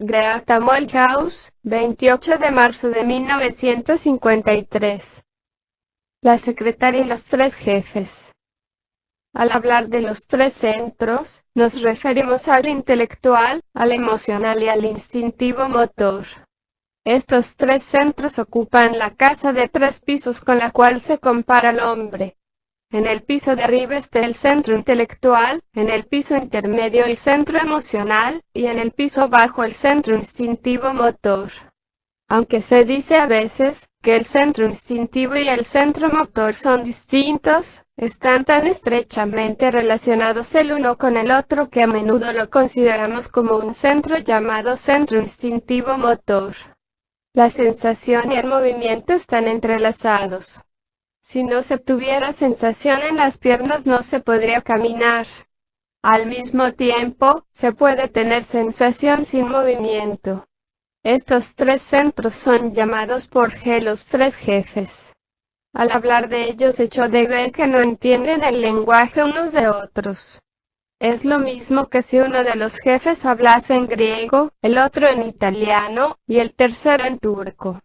Greta Molthaus, 28 de marzo de 1953. La secretaria y los tres jefes. Al hablar de los tres centros, nos referimos al intelectual, al emocional y al instintivo motor. Estos tres centros ocupan la casa de 3 pisos con la cual se compara al hombre. En el piso de arriba está el centro intelectual, en el piso intermedio el centro emocional, y en el piso bajo el centro instintivo motor. Aunque se dice a veces que el centro instintivo y el centro motor son distintos, están tan estrechamente relacionados el uno con el otro que a menudo lo consideramos como un centro llamado centro instintivo motor. La sensación y el movimiento están entrelazados. Si no se tuviera sensación en las piernas no se podría caminar. Al mismo tiempo, se puede tener sensación sin movimiento. Estos tres centros son llamados por G los tres jefes. Al hablar de ellos echó de ver que no entienden el lenguaje unos de otros. Es lo mismo que si uno de los jefes hablase en griego, el otro en italiano, y el tercero en turco.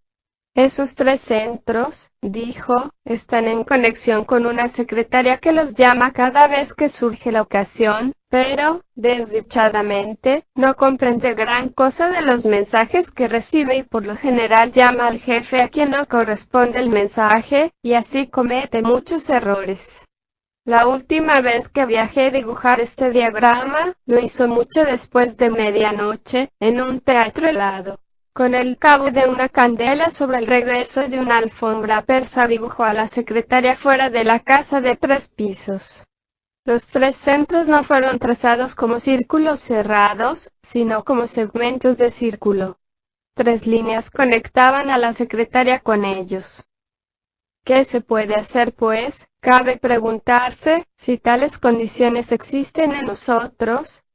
Esos tres centros, dijo, están en conexión con una secretaria que los llama cada vez que surge la ocasión, pero, desdichadamente, no comprende gran cosa de los mensajes que recibe y por lo general llama al jefe a quien no corresponde el mensaje, y así comete muchos errores. La última vez que viajé a dibujar este diagrama, lo hizo mucho después de medianoche, en un teatro helado. Con el cabo de una candela sobre el regreso de una alfombra persa dibujó a la secretaria fuera de la casa de 3 pisos. Los tres centros no fueron trazados como círculos cerrados, sino como segmentos de círculo. 3 líneas conectaban a la secretaria con ellos. ¿Qué se puede hacer pues? Cabe preguntarse, si tales condiciones existen en nosotros.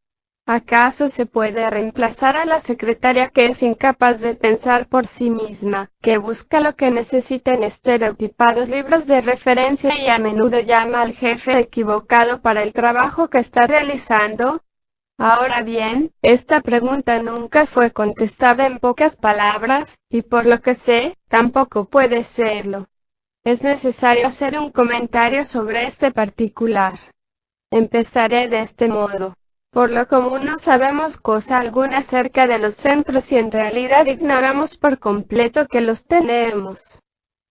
¿Acaso se puede reemplazar a la secretaria que es incapaz de pensar por sí misma, que busca lo que necesita en estereotipados libros de referencia y a menudo llama al jefe equivocado para el trabajo que está realizando? Ahora bien, esta pregunta nunca fue contestada en pocas palabras, y por lo que sé, tampoco puede serlo. Es necesario hacer un comentario sobre este particular. Empezaré de este modo. Por lo común no sabemos cosa alguna acerca de los centros y en realidad ignoramos por completo que los tenemos.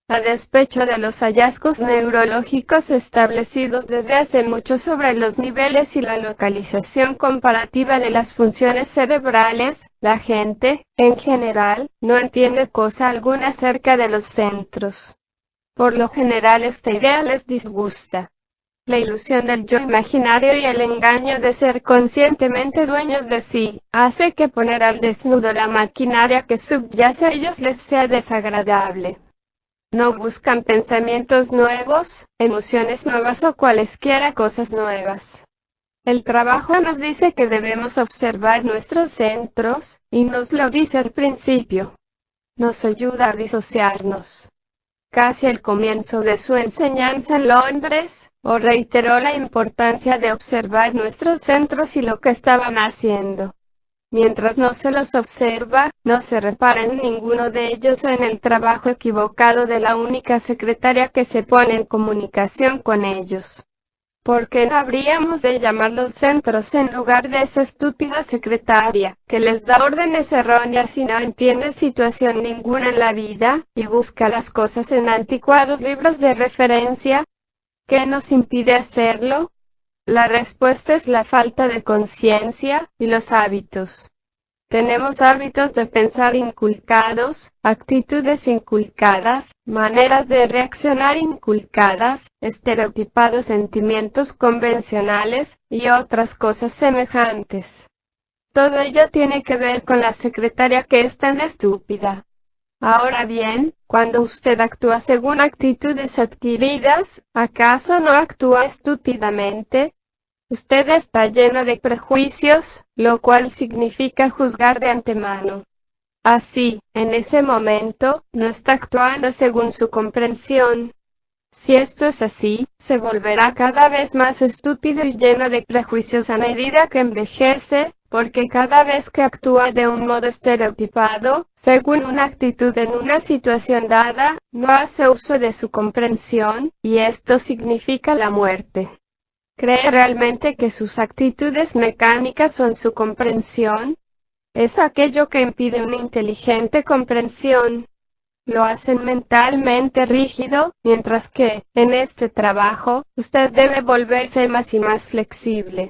A despecho de los hallazgos neurológicos establecidos desde hace mucho sobre los niveles y la localización comparativa de las funciones cerebrales, la gente, en general, no entiende cosa alguna acerca de los centros. Por lo general esta idea les disgusta. La ilusión del yo imaginario y el engaño de ser conscientemente dueños de sí, hace que poner al desnudo la maquinaria que subyace a ellos les sea desagradable. No buscan pensamientos nuevos, emociones nuevas o cualesquiera cosas nuevas. El trabajo nos dice que debemos observar nuestros centros, y nos lo dice al principio. Nos ayuda a disociarnos. Casi al comienzo de su enseñanza en Londres, reiteró la importancia de observar nuestros centros y lo que estaban haciendo. Mientras no se los observa, no se repara en ninguno de ellos o en el trabajo equivocado de la única secretaria que se pone en comunicación con ellos. ¿Por qué no habríamos de llamarlos centros en lugar de esa estúpida secretaria, que les da órdenes erróneas y no entiende situación ninguna en la vida, y busca las cosas en anticuados libros de referencia? ¿Qué nos impide hacerlo? La respuesta es la falta de conciencia, y los hábitos. Tenemos hábitos de pensar inculcados, actitudes inculcadas, maneras de reaccionar inculcadas, estereotipados sentimientos convencionales, y otras cosas semejantes. Todo ello tiene que ver con la secretaria que es tan estúpida. Ahora bien, cuando usted actúa según actitudes adquiridas, ¿acaso no actúa estúpidamente? Usted está lleno de prejuicios, lo cual significa juzgar de antemano. Así, en ese momento, no está actuando según su comprensión. Si esto es así, se volverá cada vez más estúpido y lleno de prejuicios a medida que envejece, porque cada vez que actúa de un modo estereotipado, según una actitud en una situación dada, no hace uso de su comprensión, y esto significa la muerte. ¿Cree realmente que sus actitudes mecánicas son su comprensión? Es aquello que impide una inteligente comprensión. Lo hacen mentalmente rígido, mientras que, en este trabajo, usted debe volverse más y más flexible.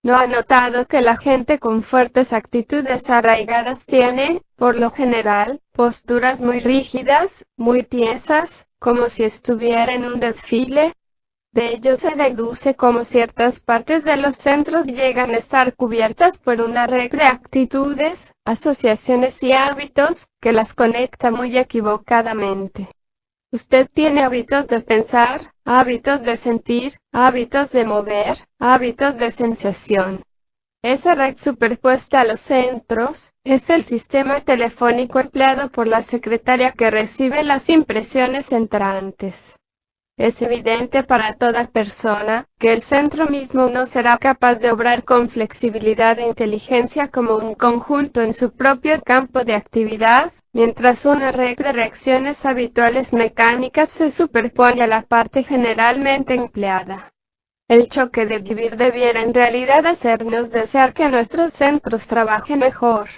¿No ha notado que la gente con fuertes actitudes arraigadas tiene, por lo general, posturas muy rígidas, muy tiesas, como si estuviera en un desfile? De ello se deduce cómo ciertas partes de los centros llegan a estar cubiertas por una red de actitudes, asociaciones y hábitos, que las conecta muy equivocadamente. Usted tiene hábitos de pensar, hábitos de sentir, hábitos de mover, hábitos de sensación. Esa red superpuesta a los centros, es el sistema telefónico empleado por la secretaria que recibe las impresiones entrantes. Es evidente para toda persona, que el centro mismo no será capaz de obrar con flexibilidad e inteligencia como un conjunto en su propio campo de actividad, mientras una red de reacciones habituales mecánicas se superpone a la parte generalmente empleada. El choque de vivir debiera en realidad hacernos desear que nuestros centros trabajen mejor.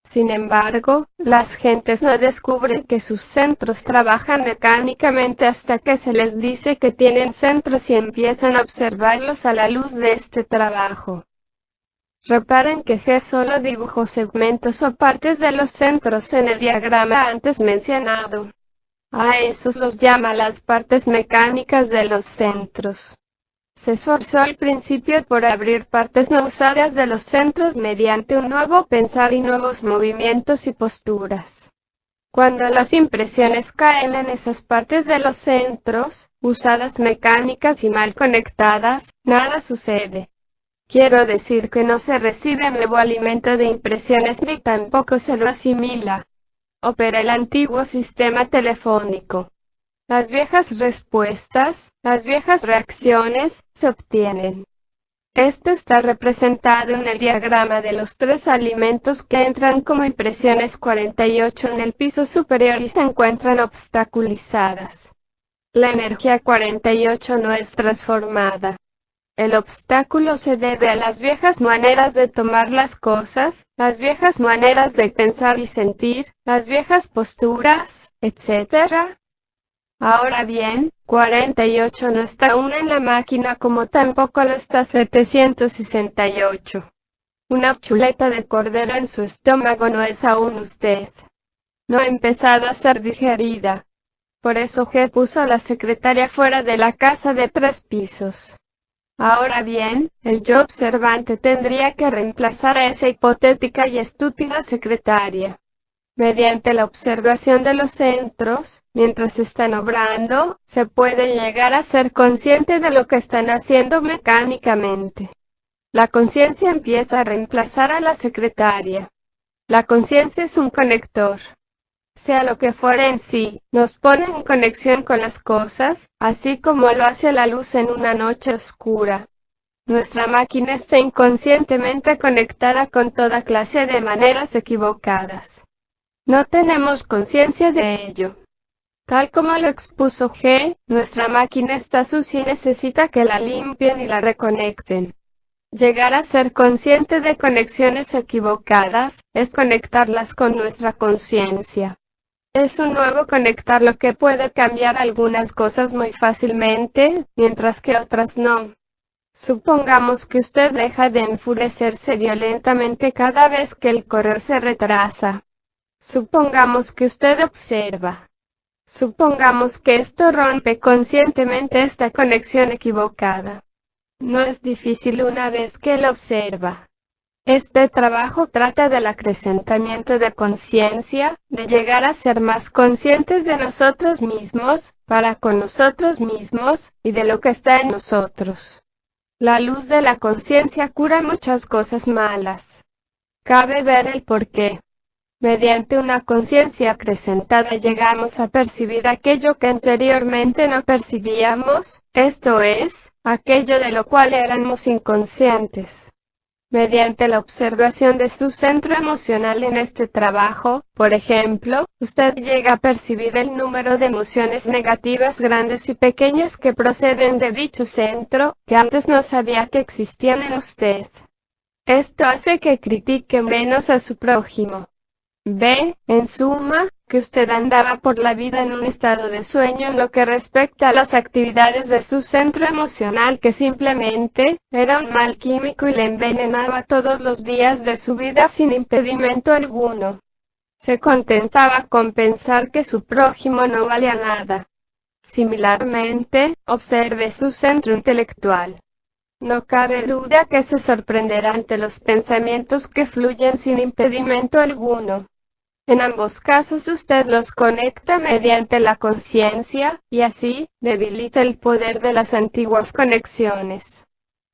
Sin embargo, las gentes no descubren que sus centros trabajan mecánicamente hasta que se les dice que tienen centros y empiezan a observarlos a la luz de este trabajo. Reparen que G solo dibujó segmentos o partes de los centros en el diagrama antes mencionado. A esos los llama las partes mecánicas de los centros. Se esforzó al principio por abrir partes no usadas de los centros mediante un nuevo pensar y nuevos movimientos y posturas. Cuando las impresiones caen en esas partes de los centros, usadas mecánicas y mal conectadas, nada sucede. Quiero decir que no se recibe nuevo alimento de impresiones ni tampoco se lo asimila. Opera el antiguo sistema telefónico. Las viejas respuestas, las viejas reacciones, se obtienen. Esto está representado en el diagrama de los tres alimentos que entran como impresiones 48 en el piso superior y se encuentran obstaculizadas. La energía 48 no es transformada. El obstáculo se debe a las viejas maneras de tomar las cosas, las viejas maneras de pensar y sentir, las viejas posturas, etc. Ahora bien, 48 no está aún en la máquina como tampoco lo está 768. Una chuleta de cordero en su estómago no es aún usted. No ha empezado a ser digerida. Por eso G puso a la secretaria fuera de la casa de 3 pisos. Ahora bien, el yo observante tendría que reemplazar a esa hipotética y estúpida secretaria. Mediante la observación de los centros, mientras están obrando, se puede llegar a ser consciente de lo que están haciendo mecánicamente. La conciencia empieza a reemplazar a la secretaria. La conciencia es un conector. Sea lo que fuera en sí, nos pone en conexión con las cosas, así como lo hace la luz en una noche oscura. Nuestra máquina está inconscientemente conectada con toda clase de maneras equivocadas. No tenemos conciencia de ello. Tal como lo expuso G, nuestra máquina está sucia y necesita que la limpien y la reconecten. Llegar a ser consciente de conexiones equivocadas, es conectarlas con nuestra conciencia. Es un nuevo conectar lo que puede cambiar algunas cosas muy fácilmente, mientras que otras no. Supongamos que usted deja de enfurecerse violentamente cada vez que el correo se retrasa. Supongamos que usted observa. Supongamos que esto rompe conscientemente esta conexión equivocada. No es difícil una vez que lo observa. Este trabajo trata del acrecentamiento de conciencia, de llegar a ser más conscientes de nosotros mismos, para con nosotros mismos, y de lo que está en nosotros. La luz de la conciencia cura muchas cosas malas. Cabe ver el porqué. Mediante una conciencia acrecentada llegamos a percibir aquello que anteriormente no percibíamos, esto es, aquello de lo cual éramos inconscientes. Mediante la observación de su centro emocional en este trabajo, por ejemplo, usted llega a percibir el número de emociones negativas grandes y pequeñas que proceden de dicho centro, que antes no sabía que existían en usted. Esto hace que critique menos a su prójimo. Ve, en suma, que usted andaba por la vida en un estado de sueño en lo que respecta a las actividades de su centro emocional, que simplemente era un mal químico y le envenenaba todos los días de su vida sin impedimento alguno. Se contentaba con pensar que su prójimo no valía nada. Similarmente, observe su centro intelectual. No cabe duda que se sorprenderá ante los pensamientos que fluyen sin impedimento alguno. En ambos casos usted los conecta mediante la conciencia, y así, debilita el poder de las antiguas conexiones.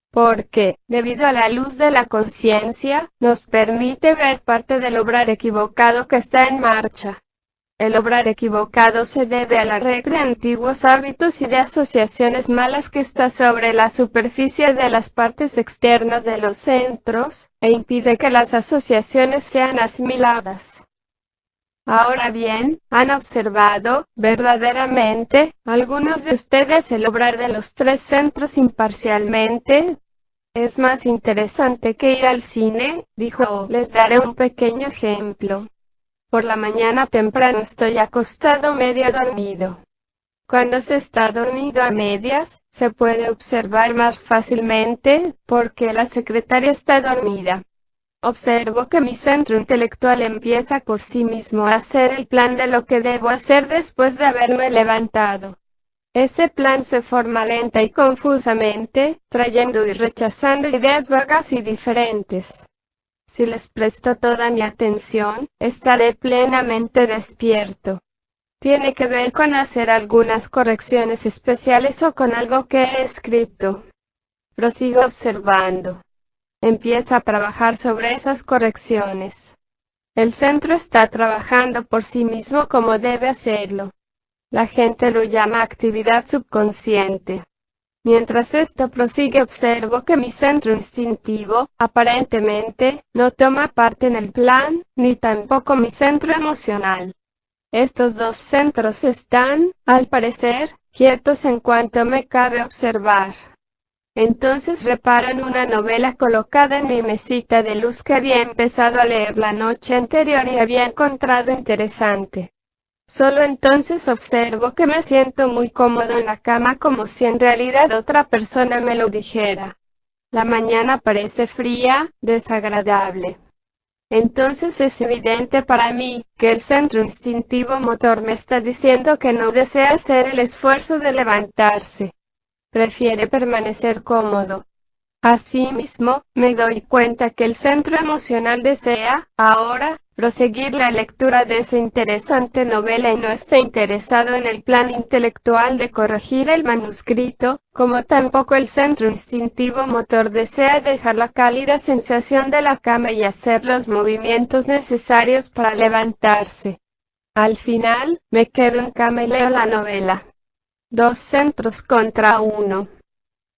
Porque, debido a la luz de la conciencia, nos permite ver parte del obrar equivocado que está en marcha. El obrar equivocado se debe a la red de antiguos hábitos y de asociaciones malas que está sobre la superficie de las partes externas de los centros, e impide que las asociaciones sean asimiladas. Ahora bien, ¿han observado, verdaderamente, algunos de ustedes el obrar de los tres centros imparcialmente? Es más interesante que ir al cine, dijo. Les daré un pequeño ejemplo. Por la mañana temprano estoy acostado medio dormido. Cuando se está dormido a medias, se puede observar más fácilmente, porque la secretaria está dormida. Observo que mi centro intelectual empieza por sí mismo a hacer el plan de lo que debo hacer después de haberme levantado. Ese plan se forma lenta y confusamente, trayendo y rechazando ideas vagas y diferentes. Si les presto toda mi atención, estaré plenamente despierto. Tiene que ver con hacer algunas correcciones especiales o con algo que he escrito. Prosigo observando. Empieza a trabajar sobre esas correcciones. El centro está trabajando por sí mismo como debe hacerlo. La gente lo llama actividad subconsciente. Mientras esto prosigue, observo que mi centro instintivo, aparentemente, no toma parte en el plan, ni tampoco mi centro emocional. Estos dos centros están, al parecer, quietos en cuanto me cabe observar. Entonces reparo en una novela colocada en mi mesita de luz que había empezado a leer la noche anterior y había encontrado interesante. Solo entonces observo que me siento muy cómodo en la cama, como si en realidad otra persona me lo dijera. La mañana parece fría, desagradable. Entonces es evidente para mí que el centro instintivo motor me está diciendo que no desea hacer el esfuerzo de levantarse. Prefiere permanecer cómodo. Asimismo, me doy cuenta que el centro emocional desea, ahora, proseguir la lectura de esa interesante novela y no está interesado en el plan intelectual de corregir el manuscrito, como tampoco el centro instintivo motor desea dejar la cálida sensación de la cama y hacer los movimientos necesarios para levantarse. Al final, me quedo en cama y leo la novela. Dos centros contra uno.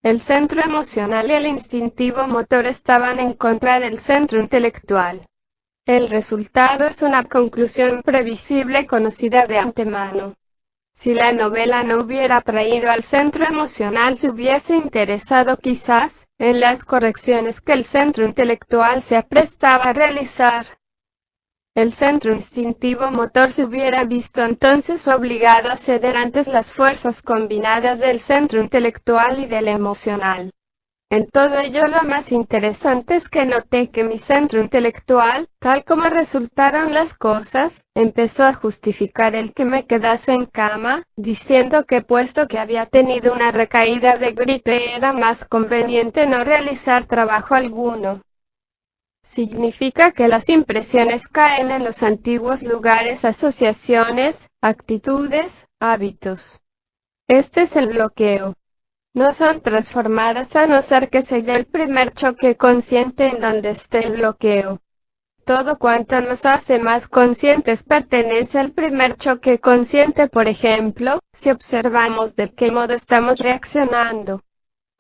El centro emocional y el instintivo motor estaban en contra del centro intelectual. El resultado es una conclusión previsible conocida de antemano. Si la novela no hubiera traído al centro emocional, se hubiese interesado quizás en las correcciones que el centro intelectual se aprestaba a realizar. El centro instintivo motor se hubiera visto entonces obligado a ceder ante las fuerzas combinadas del centro intelectual y del emocional. En todo ello, lo más interesante es que noté que mi centro intelectual, tal como resultaron las cosas, empezó a justificar el que me quedase en cama, diciendo que puesto que había tenido una recaída de gripe era más conveniente no realizar trabajo alguno. Significa que las impresiones caen en los antiguos lugares, asociaciones, actitudes, hábitos. Este es el bloqueo. No son transformadas a no ser que se dé el primer choque consciente en donde esté el bloqueo. Todo cuanto nos hace más conscientes pertenece al primer choque consciente. Por ejemplo, si observamos de qué modo estamos reaccionando.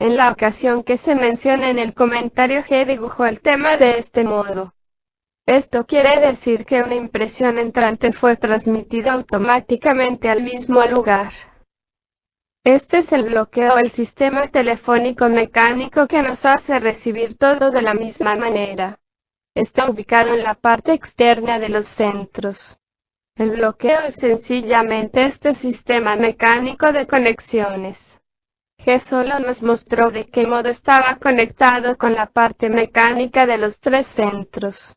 En la ocasión que se menciona en el comentario, G dibujó el tema de este modo. Esto quiere decir que una impresión entrante fue transmitida automáticamente al mismo lugar. Este es el bloqueo, el sistema telefónico mecánico que nos hace recibir todo de la misma manera. Está ubicado en la parte externa de los centros. El bloqueo es sencillamente este sistema mecánico de conexiones. G solo nos mostró de qué modo estaba conectado con la parte mecánica de los tres centros.